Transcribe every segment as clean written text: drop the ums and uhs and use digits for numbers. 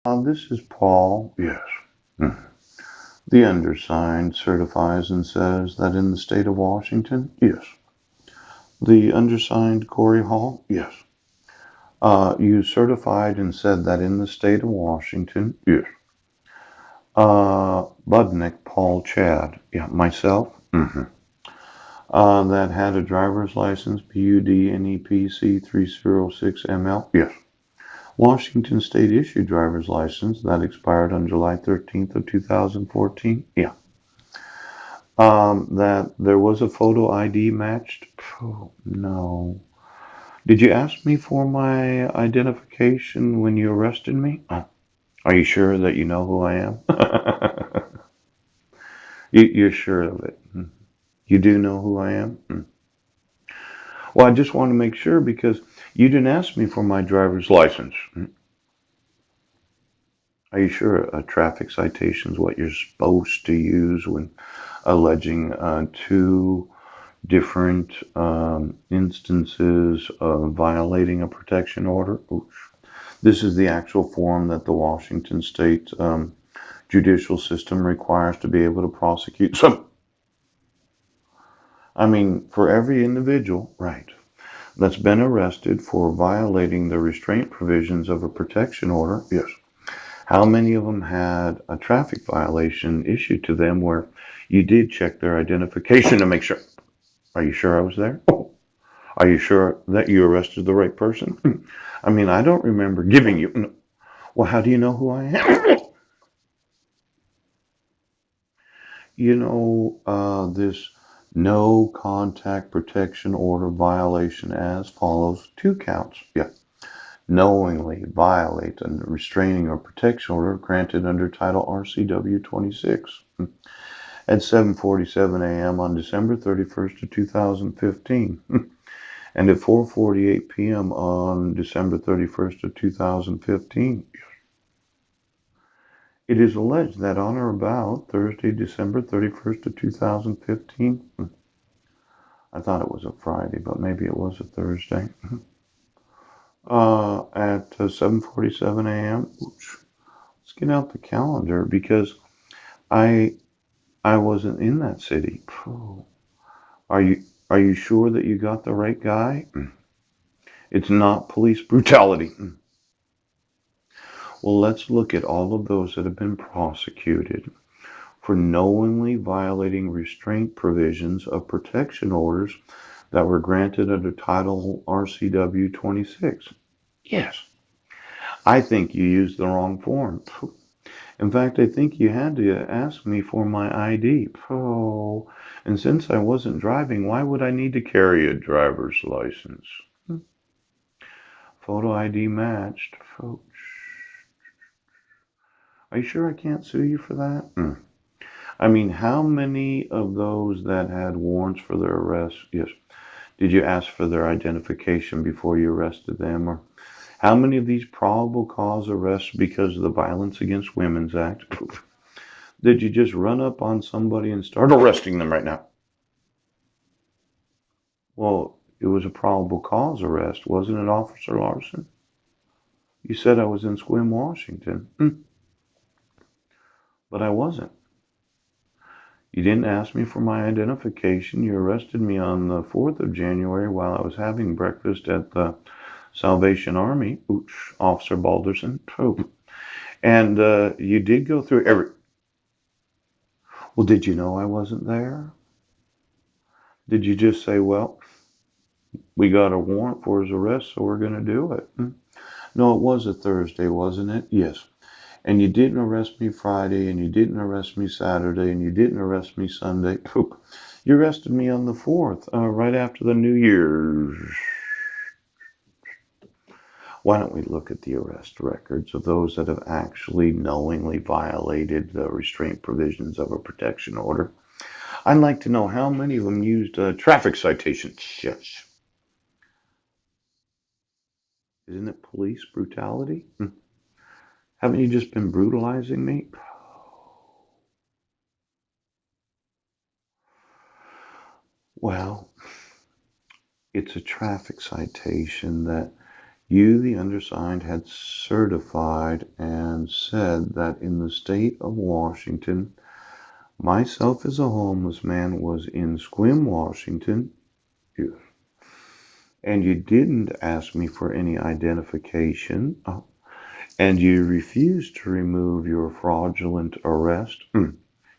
This is Paul. Yes. Hmm. The undersigned certifies and says that in the state of Washington, yes. The undersigned Corey Hall, yes. You certified and said that in the state of Washington, yes. Budnick Paul Chad, yeah, myself, that had a driver's license, PUD 306ML, yes. Washington State issued driver's license that expired on July 13th of 2014, yeah. That there was a photo ID matched? Oh, no. Did you ask me for my identification when you arrested me? Oh, are you sure that you know who I am? You're sure of it? Hmm. You do know who I am? Hmm. Well, I just want to make sure because you didn't ask me for my driver's license. Hmm. Are you sure a traffic citation is what you're supposed to use when alleging two different instances of violating a protection order? Oof. This is the actual form that the Washington State judicial system requires to be able to prosecute some. I mean, for every individual, right, that's been arrested for violating the restraint provisions of a protection order, yes. How many of them had a traffic violation issued to them where you did check their identification to make sure? Are you sure I was there? Are you sure that you arrested the right person? I mean, I don't remember giving you. No. Well, how do you know who I am? This no contact protection order violation as follows. Two counts. Yeah. Knowingly violate a restraining or protection order granted under Title RCW 26 at 7:47 a.m. on December 31st of 2015 and at 4:48 p.m. on December 31st of 2015. It is alleged that on or about Thursday, December 31st of 2015, I thought it was a Friday, but maybe it was a Thursday, at 7:47 a.m. Let's get out the calendar because I I wasn't in that city. Are you are you sure that you got the right guy? It's not police brutality. Well, let's look at all of those that have been prosecuted for knowingly violating restraint provisions of protection orders that were granted under Title RCW 26. Yes, I think you used the wrong form. In fact, I think you had to ask me for my ID. Oh, and since I wasn't driving, why would I need to carry a driver's license? Photo ID matched. Are you sure I can't sue you for that? I mean, how many of those that had warrants for their arrest? Yes. Did you ask for their identification before you arrested them? Or how many of these probable cause arrests because of the Violence Against Women's Act? Did you just run up on somebody and start arresting them right now? Well, it was a probable cause arrest, wasn't it, Officer Larson? You said I was in Sequim, Washington, but I wasn't. You didn't ask me for my identification. You arrested me on the 4th of January while I was having breakfast at the Salvation Army, ooch, Officer Balderson. Oh. And you did go through every. Well, did you know I wasn't there? Did you just say, well, we got a warrant for his arrest, so we're going to do it? No, it was a Thursday, wasn't it? Yes. And you didn't arrest me Friday, and you didn't arrest me Saturday, and you didn't arrest me Sunday. Poop. You arrested me on the 4th, right after the New Year's. Why don't we look at the arrest records of those that have actually knowingly violated the restraint provisions of a protection order? I'd like to know how many of them used traffic citations. Shush. Isn't it police brutality? Haven't you just been brutalizing me? Well, it's a traffic citation that You, the undersigned, had certified and said that in the state of Washington, myself as a homeless man was in Sequim, Washington, and you didn't ask me for any identification, and you refused to remove your fraudulent arrest,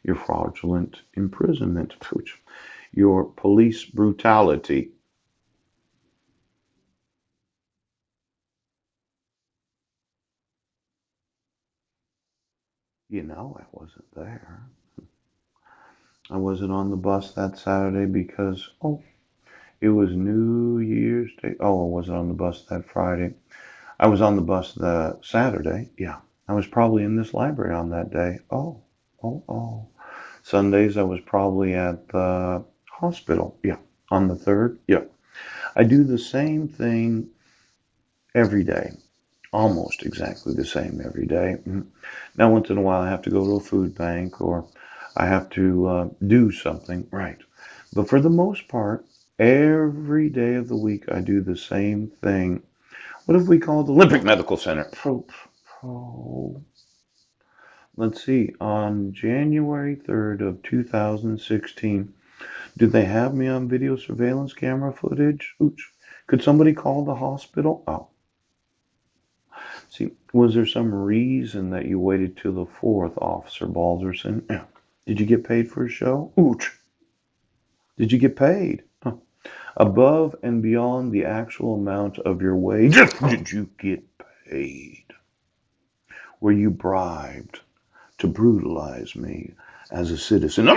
your fraudulent imprisonment, your police brutality. I wasn't there. I wasn't on the bus that Saturday because, it was New Year's Day. Oh, I wasn't on the bus that Friday. I was on the bus the Saturday. Yeah. I was probably in this library on that day. Oh. Sundays, I was probably at the hospital. Yeah. On the 3rd. Yeah. I do the same thing every day. Almost exactly the same every day. Now, once in a while, I have to go to a food bank or I have to do something. Right. But for the most part, every day of the week, I do the same thing. What if we called the Olympic Medical Center? Let's see. On January 3rd of 2016, do they have me on video surveillance camera footage? Ooch. Could somebody call the hospital? Oh, see, was there some reason that you waited till the 4th, Officer Balderson? Yeah. Did you get paid for a show? Ooch. Did you get paid? Huh. Above and beyond the actual amount of your wage, did you get paid? Were you bribed to brutalize me as a citizen?